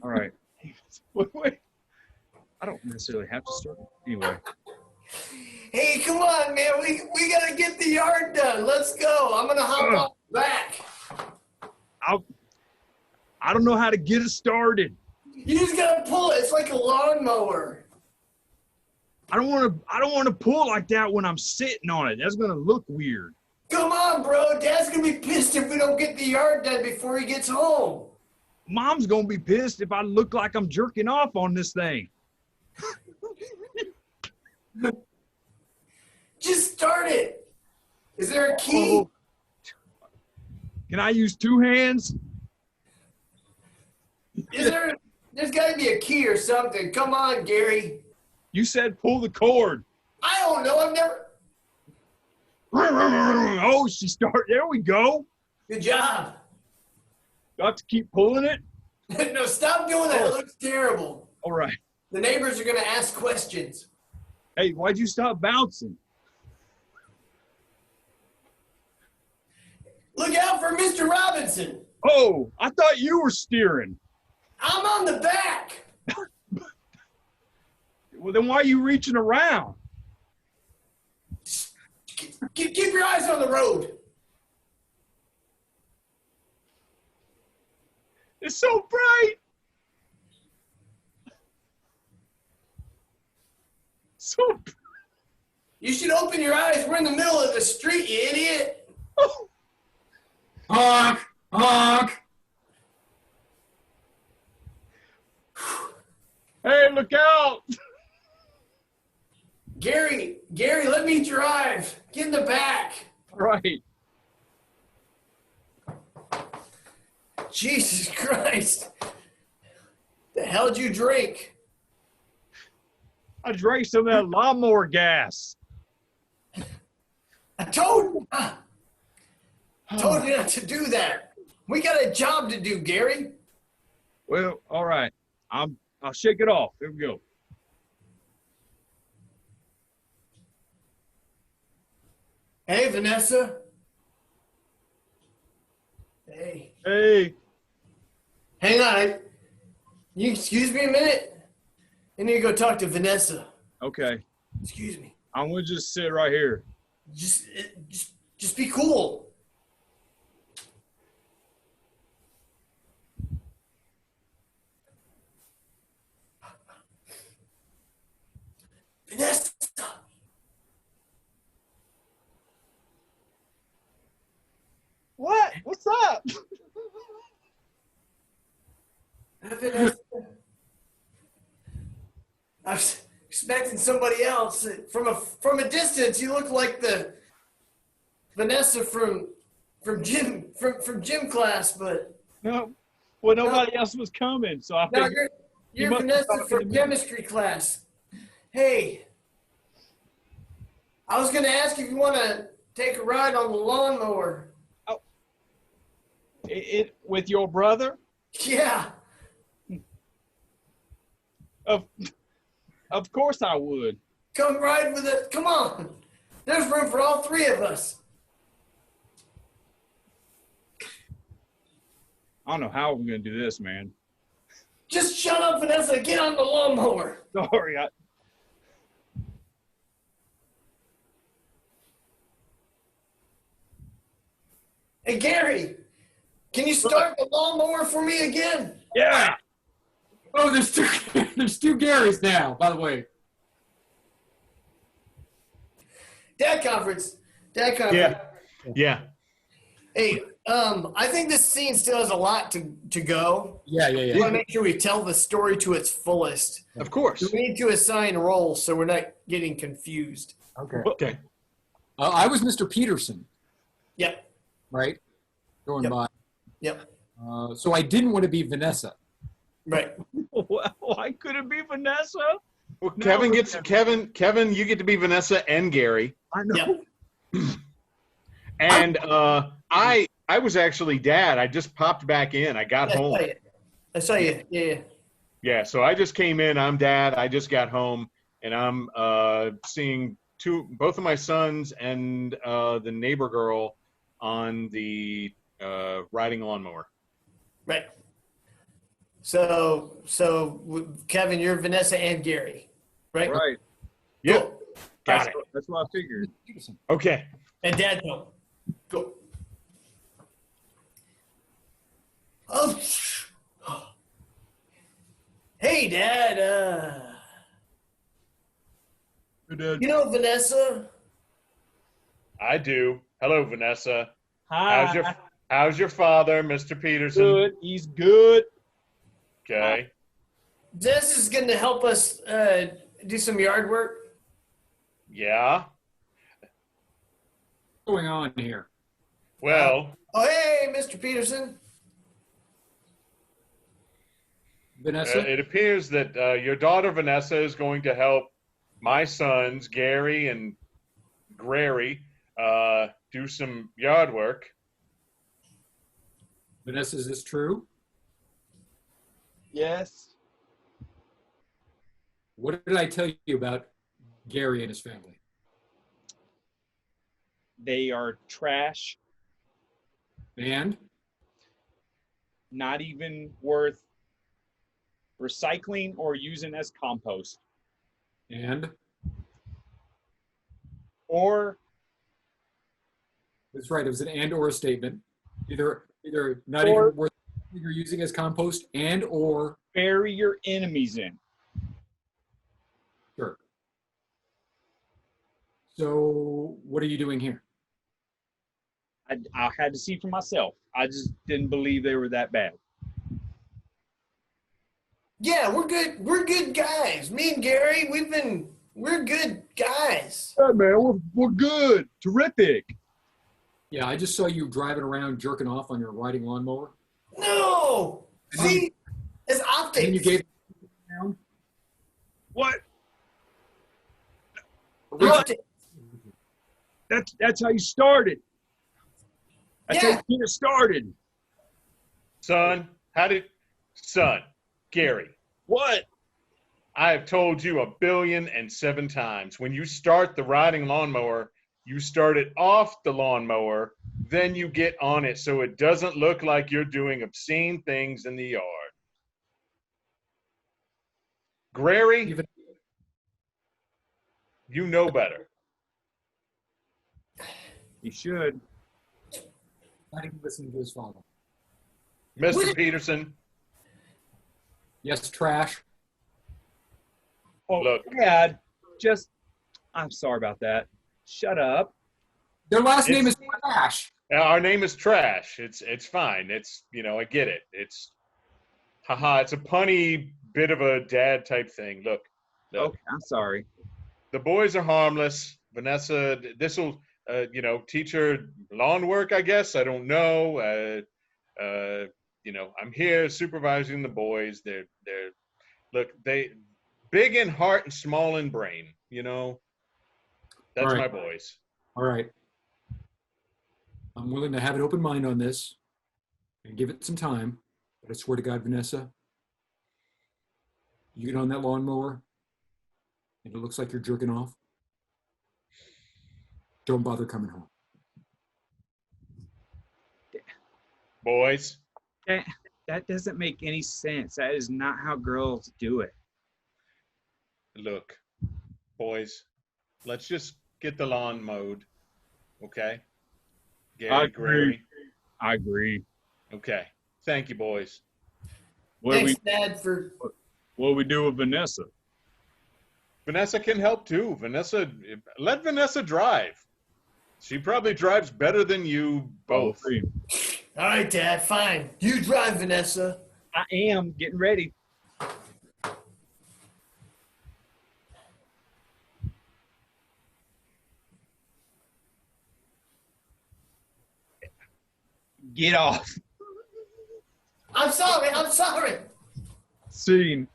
All right. Wait. I don't necessarily have to start it. Anyway. Hey, come on, man. We gotta get the yard done. Let's go. I'm gonna hop off the back. I don't know how to get it started. You just gotta pull it. It's like a lawnmower. I don't want to pull like that when I'm sitting on it. That's gonna look weird. Come on, bro. Dad's gonna be pissed if we don't get the yard done before he gets home. Mom's gonna be pissed if I look like I'm jerking off on this thing. Just start it. Is there a key? Oh. Can I use two hands? There's gotta be a key or something. Come on, Gary. You said pull the cord. I don't know. I've never. Oh, she started. There we go. Good job. Got to keep pulling it. No, stop doing that. It looks terrible. All right. The neighbors are gonna ask questions. Hey, why'd you stop bouncing? Look out for Mr. Robinson. Oh, I thought you were steering. I'm on the back. Well, then why are you reaching around? Keep your eyes on the road. It's so bright. So bright. You should open your eyes. We're in the middle of the street, you idiot. Oh. Honk! Honk! Hey, look out. Gary, let me drive. Get in the back. Right. Jesus Christ. The hell did you drink? I drank some of that lawnmower gas. I told you not to do that. We got a job to do, Gary. Well, all right. I'll shake it off. Here we go. Hey, Vanessa. Hey. Hey. Hang on. You excuse me a minute? I need to go talk to Vanessa. Okay. Excuse me. I'm gonna just sit right here. Just be cool. Vanessa. What? What's up? Vanessa. I was expecting somebody else. From a distance, you look like the Vanessa from gym class, but No. Well, nobody else was coming, so I no, figured you're must be Vanessa talking to from me. chemistry class. Hey, I was going to ask if you want to take a ride on the lawnmower. It with your brother? Yeah. Of course I would. Come ride with it. Come on. There's room for all three of us. I don't know how we're gonna do this, man. Just shut up, Vanessa. Get on the lawnmower. Sorry. Hey, Gary, can you start the lawnmower for me again? Yeah. Oh, there's two Garys now, by the way. Dad conference. Yeah. Hey, I think this scene still has a lot to go. Yeah. We want to make sure we tell the story to its fullest. Of course. We need to assign roles so we're not getting confused. Okay. I was Mr. Peterson, Yep. right? Going Yep. by. Yep. So I didn't want to be Vanessa. Right. Why could it be Vanessa? Well, No, Kevin gets Kevin. You get to be Vanessa and Gary, I know. Yep. and I was actually Dad. I just popped back in. I got home. I saw you. Yeah. Yeah, so I just came in. I'm Dad. I just got home, and I'm seeing both of my sons and the neighbor girl on the riding lawnmower. Right. Kevin, you're Vanessa and Gary, right? Right. Yep. Cool. Got it. That's what I figured. Okay. And Dad, no. Go. Oh. Hey, Dad. You know Vanessa? I do. Hello, Vanessa. Hi. How's your father, Mr. Peterson? Good. He's good. Okay. This is going to help us do some yard work. Yeah. What's going on here? Well, Oh, hey, Mr. Peterson. Vanessa? it appears that your daughter Vanessa is going to help my sons Gary and Grary do some yard work. Vanessa, is this true? Yes. What did I tell you about Gary and his family? They are trash. And? Not even worth recycling or using as compost. And? Or That's right. It was an and or statement. Either not even worth you're using as compost and or bury your enemies in. sure. So what are you doing here? I had to see for myself. I just didn't believe they were that bad. Yeah, we're good. We're good guys. Me and Gary, we're good guys. Hey man, we're good. Terrific. Yeah, I just saw you driving around jerking off on your riding lawnmower. No! And then you- See? It's optics. And then you gave down. What? Optics. That's how you started. That's Yeah. how you get it started. Son, Gary, What? I have told you 1,000,000,007 times. When you start the riding lawnmower, you start it off the lawnmower, then you get on it so it doesn't look like you're doing obscene things in the yard. Grary, Even you know better. You should. not even listening to his father. Mr. What? Peterson, Yes, trash. Oh, Look. Dad, I'm sorry about that. Shut up. Their last name is It's- Trash. our name is Trash. It's fine. It's, I get it. It's a punny bit of a dad type thing. Look, Okay, I'm sorry. the boys are harmless. Vanessa, this will, teach her lawn work, I guess. I don't know. I'm here supervising the boys. They're they big in heart and small in brain. That's Right. my boys. All right. I'm willing to have an open mind on this and give it some time. But I swear to God, Vanessa, you get on that lawnmower and it looks like you're jerking off, don't bother coming home. Boys, That doesn't make any sense. That is not how girls do it. look, boys, let's just get the lawn mowed, okay? I Gary, Grary. I agree. Okay. Thank you, boys. What do Thanks, Dad, for we do with Vanessa? Vanessa can help too. Let Vanessa drive. She probably drives better than you both. all right, Dad, fine. You drive, Vanessa. I am getting ready. Get off. I'm sorry. Scene.